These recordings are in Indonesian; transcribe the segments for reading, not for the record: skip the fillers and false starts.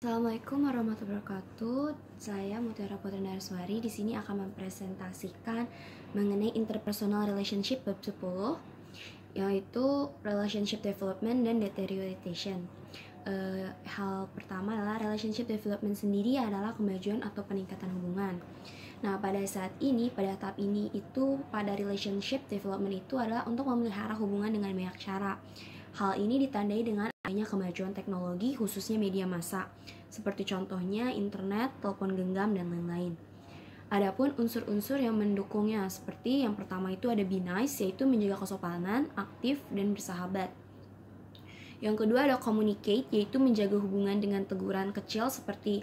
Assalamualaikum warahmatullahi wabarakatuh. Saya Mutiara Putri Narswari di sini akan mempresentasikan mengenai interpersonal relationship bab 10, yaitu relationship development dan deterioration. Hal pertama adalah relationship development sendiri adalah kemajuan atau peningkatan hubungan. Nah, pada tahap ini itu pada relationship development itu adalah untuk memelihara hubungan dengan banyak cara. Hal ini ditandai dengan adanya kemajuan teknologi, khususnya media massa, seperti contohnya internet, telepon genggam, dan lain-lain. Adapun unsur-unsur yang mendukungnya, seperti yang pertama itu ada be nice, yaitu menjaga kesopanan, aktif, dan bersahabat. Yang kedua ada communicate, yaitu menjaga hubungan dengan teguran kecil seperti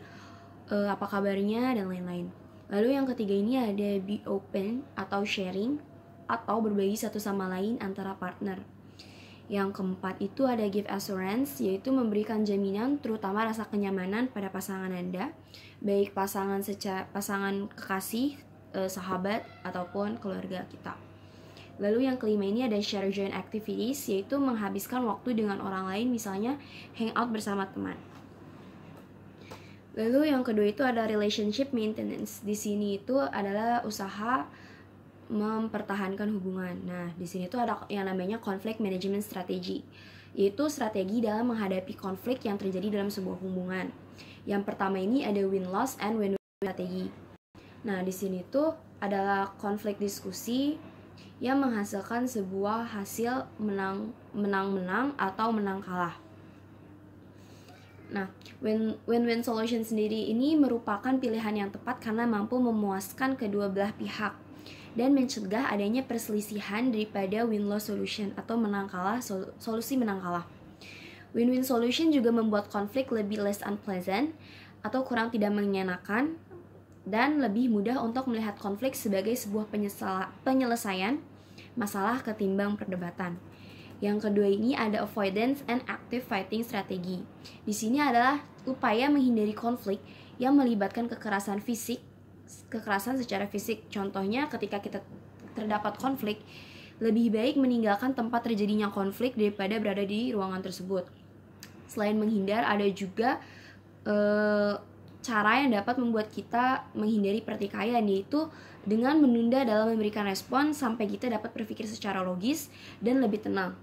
apa kabarnya, dan lain-lain. Lalu yang ketiga ini ada be open atau sharing, atau berbagi satu sama lain antara partner. Yang keempat itu ada give assurance, yaitu memberikan jaminan terutama rasa kenyamanan pada pasangan Anda, baik pasangan kekasih, sahabat, ataupun keluarga kita. Lalu yang kelima ini ada share joint activities, yaitu menghabiskan waktu dengan orang lain, misalnya hangout bersama teman. Lalu yang kedua itu ada relationship maintenance. Di sini itu adalah usaha mempertahankan hubungan. Nah, di sini tuh ada yang namanya conflict management strategy, yaitu strategi dalam menghadapi konflik yang terjadi dalam sebuah hubungan. Yang pertama ini ada win-loss and win-win strategi. Nah, di sini tuh adalah konflik diskusi yang menghasilkan sebuah hasil menang-menang atau menang kalah. Nah, win-win solution sendiri ini merupakan pilihan yang tepat karena mampu memuaskan kedua belah pihak dan mencegah adanya perselisihan daripada win-loss solution atau menang kalah, solusi menang kalah. Win-win solution juga membuat konflik lebih less unpleasant atau kurang tidak mengenakan dan lebih mudah untuk melihat konflik sebagai sebuah penyelesaian masalah ketimbang perdebatan. Yang kedua ini ada avoidance and active fighting strategi. Di sini adalah upaya menghindari konflik yang melibatkan kekerasan secara fisik. Contohnya ketika kita terdapat konflik, lebih baik meninggalkan tempat terjadinya konflik daripada berada di ruangan tersebut. Selain menghindar, ada juga cara yang dapat membuat kita menghindari pertikaian, yaitu dengan menunda dalam memberikan respon sampai kita dapat berpikir secara logis dan lebih tenang.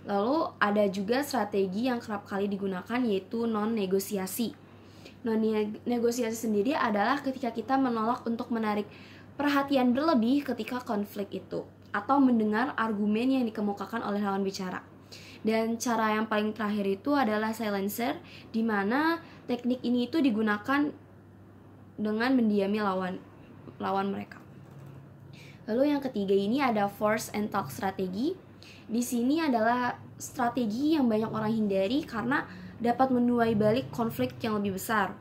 Lalu ada juga strategi yang kerap kali digunakan, yaitu non-negosiasi. Non-negosiasi sendiri adalah ketika kita menolak untuk menarik perhatian berlebih ketika konflik itu, atau mendengar argumen yang dikemukakan oleh lawan bicara. Dan cara yang paling terakhir itu adalah silencer, di mana teknik ini itu digunakan dengan mendiami lawan mereka. Lalu yang ketiga ini ada force and talk strategi. Di sini adalah strategi yang banyak orang hindari karena dapat menuai balik konflik yang lebih besar,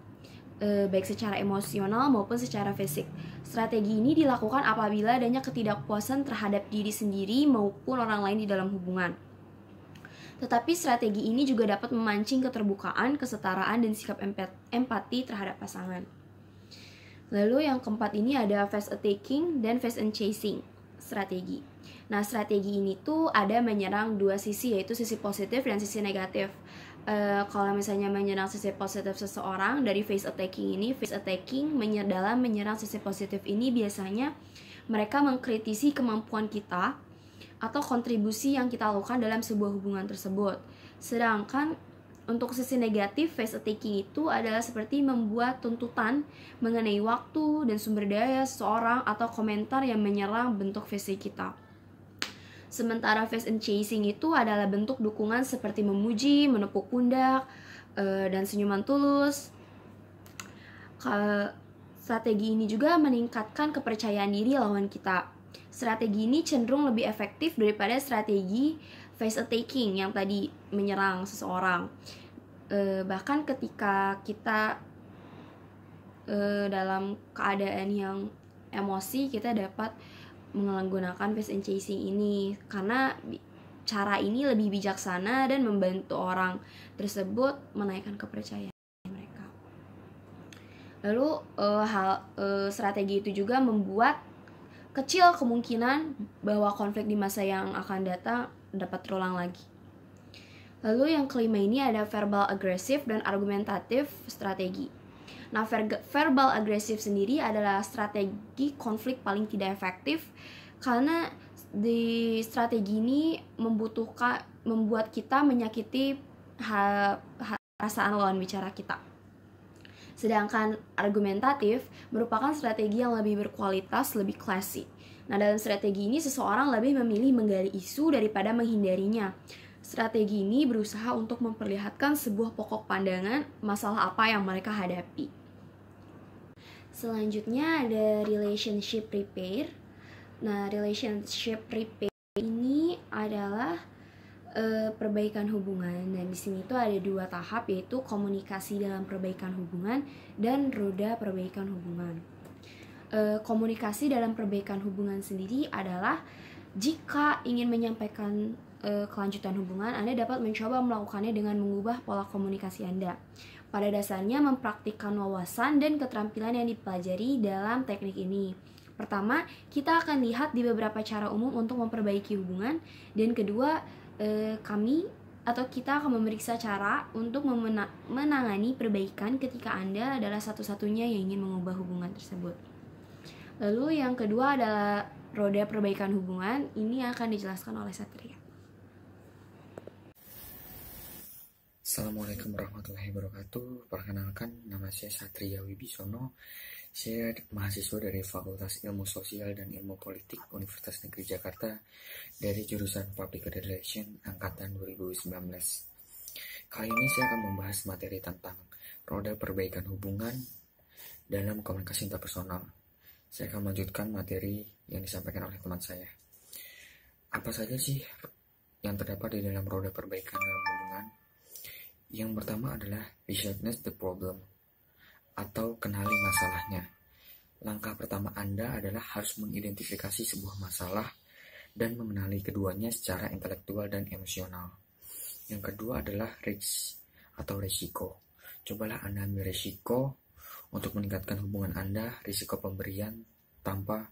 baik secara emosional maupun secara fisik. Strategi ini dilakukan apabila adanya ketidakpuasan terhadap diri sendiri maupun orang lain di dalam hubungan. Tetapi strategi ini juga dapat memancing keterbukaan, kesetaraan, dan sikap empati terhadap pasangan. Lalu yang keempat ini ada fast attacking dan fast and chasing strategi. Nah, strategi ini tuh ada menyerang dua sisi, yaitu sisi positif dan sisi negatif. Kalau misalnya menyerang sisi positif seseorang dari face attacking dalam menyerang sisi positif ini biasanya mereka mengkritisi kemampuan kita atau kontribusi yang kita lakukan dalam sebuah hubungan tersebut. Sedangkan untuk sisi negatif, face attacking itu adalah seperti membuat tuntutan mengenai waktu dan sumber daya seseorang atau komentar yang menyerang bentuk fisik kita. Sementara face and chasing itu adalah bentuk dukungan seperti memuji, menepuk pundak, dan senyuman tulus. Strategi ini juga meningkatkan kepercayaan diri lawan kita. Strategi ini cenderung lebih efektif daripada strategi face attacking yang tadi menyerang seseorang. Bahkan ketika kita dalam keadaan yang emosi, kita dapat menggunakan face and chasing ini karena cara ini lebih bijaksana dan membantu orang tersebut menaikkan kepercayaan mereka. Lalu strategi itu juga membuat kecil kemungkinan bahwa konflik di masa yang akan datang dapat terulang lagi. Lalu yang kelima ini ada verbal agresif dan argumentatif strategi. Nah, verbal agresif sendiri adalah strategi konflik paling tidak efektif karena di strategi ini membuat kita menyakiti perasaan lawan bicara kita. Sedangkan argumentatif merupakan strategi yang lebih berkualitas, lebih classy. Nah, dalam strategi ini seseorang lebih memilih menggali isu daripada menghindarinya. Strategi ini berusaha untuk memperlihatkan sebuah pokok pandangan masalah apa yang mereka hadapi. Selanjutnya ada relationship repair. Nah, relationship repair ini adalah perbaikan hubungan. Dan di sini tuh ada 2 tahap, yaitu komunikasi dalam perbaikan hubungan dan roda perbaikan hubungan. Komunikasi dalam perbaikan hubungan sendiri adalah jika ingin menyampaikan kelanjutan hubungan, Anda dapat mencoba melakukannya dengan mengubah pola komunikasi Anda. Pada dasarnya mempraktikkan wawasan dan keterampilan yang dipelajari dalam teknik ini. Pertama, kita akan lihat di beberapa cara umum untuk memperbaiki hubungan, dan kedua, kita akan memeriksa cara untuk menangani perbaikan ketika Anda adalah satu-satunya yang ingin mengubah hubungan tersebut. Lalu yang kedua adalah roda perbaikan hubungan. Ini akan dijelaskan oleh Satria. Assalamualaikum warahmatullahi wabarakatuh. Perkenalkan, nama saya Satria Wibisono. Saya mahasiswa dari Fakultas Ilmu Sosial dan Ilmu Politik Universitas Negeri Jakarta dari jurusan Public Relations angkatan 2019. Kali ini saya akan membahas materi tentang roda perbaikan hubungan dalam komunikasi interpersonal. Saya akan melanjutkan materi yang disampaikan oleh teman saya. Apa saja sih yang terdapat di dalam roda perbaikan dalam hubungan? Yang pertama adalah recognize the problem atau kenali masalahnya. Langkah pertama Anda adalah harus mengidentifikasi sebuah masalah dan mengenali keduanya secara intelektual dan emosional. Yang kedua adalah risk atau risiko. Cobalah Anda ambil risiko untuk meningkatkan hubungan Anda, risiko pemberian tanpa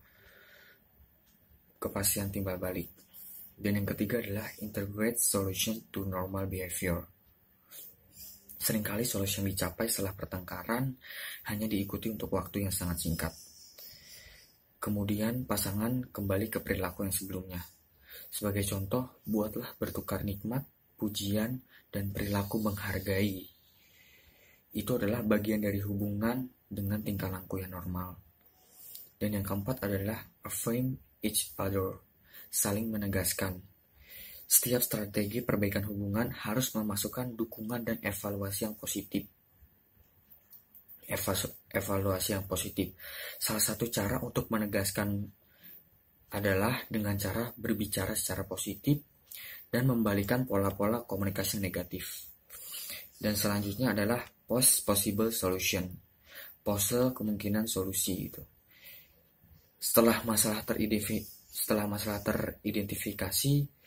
kepastian timbal balik. Dan yang ketiga adalah integrate solution to normal behavior. Seringkali solusi yang dicapai setelah pertengkaran hanya diikuti untuk waktu yang sangat singkat. Kemudian pasangan kembali ke perilaku yang sebelumnya. Sebagai contoh, buatlah bertukar nikmat, pujian, dan perilaku menghargai. Itu adalah bagian dari hubungan dengan tingkah laku yang normal. Dan yang keempat adalah affirm each other, saling menegaskan. Setiap strategi perbaikan hubungan harus memasukkan dukungan dan evaluasi yang positif. Evaluasi yang positif. Salah satu cara untuk menegaskan adalah dengan cara berbicara secara positif dan membalikan pola-pola komunikasi negatif. Dan selanjutnya adalah post possible solution. Pose kemungkinan solusi itu. Setelah masalah teridentifikasi,